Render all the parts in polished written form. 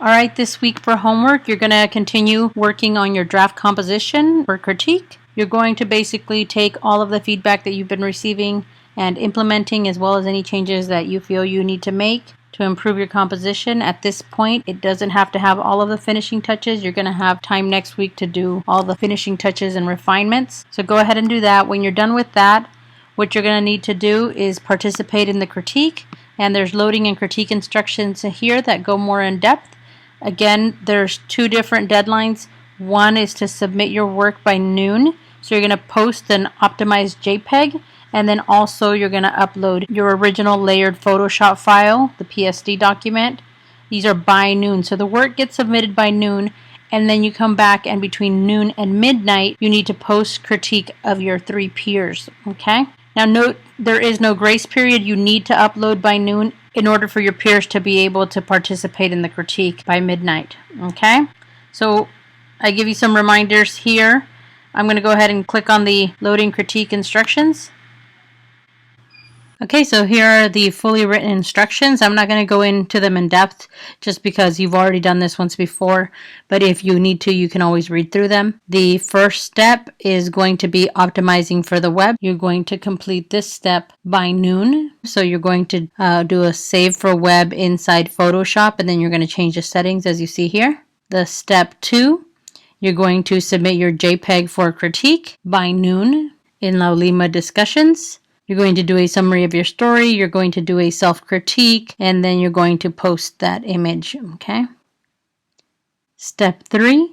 All right, this week for homework, you're going to continue working on your draft composition for critique. You're going to basically take all of the feedback that you've been receiving and implementing, as well as any changes that you feel you need to make to improve your composition. At this point, it doesn't have to have all of the finishing touches. You're going to have time next week to do all the finishing touches and refinements. So go ahead and do that. When you're done with that, what you're going to need to do is participate in the critique. And there's loading and critique instructions here that go more in depth. Again, there's two different deadlines. One is to submit your work by noon. So you're going to post an optimized JPEG, and then also you're going to upload your original layered Photoshop file, the PSD document. These are by noon. So the work gets submitted by noon, and then you come back, and between noon and midnight, you need to post critique of your 3 peers. Okay? Now note, there is no grace period. You need to upload by noon in order for your peers to be able to participate in the critique by midnight. Okay? So I give you some reminders here. I'm going to go ahead and click on the loading critique instructions. Okay, so here are the fully written instructions. I'm not going to go into them in depth just because you've already done this once before, but if you need to, you can always read through them. The first step is going to be optimizing for the web. You're going to complete this step by noon. So you're going to do a save for web inside Photoshop, and then you're going to change the settings as you see here. The step 2, you're going to submit your JPEG for critique by noon in Laulima discussions. You're going to do a summary of your story, you're going to do a self-critique, and then you're going to post that image, okay? Step 3,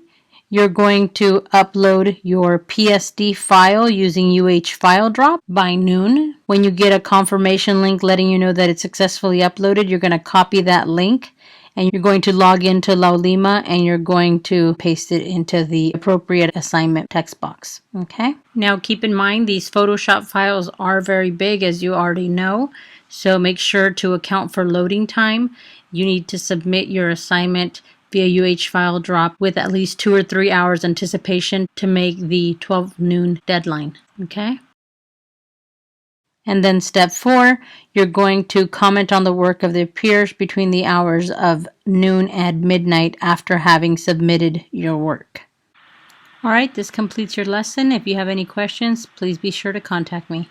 you're going to upload your PSD file using file drop by noon. When you get a confirmation link letting you know that it's successfully uploaded, you're going to copy that link, and you're going to log into Laulima, and you're going to paste it into the appropriate assignment text box. Okay. Now keep in mind, these Photoshop files are very big, as you already know. So make sure to account for loading time. You need to submit your assignment via file drop with at least 2 or 3 hours anticipation to make the 12 noon deadline. Okay. And then step 4, you're going to comment on the work of the peers between the hours of noon and midnight after having submitted your work. All right, this completes your lesson. If you have any questions, please be sure to contact me.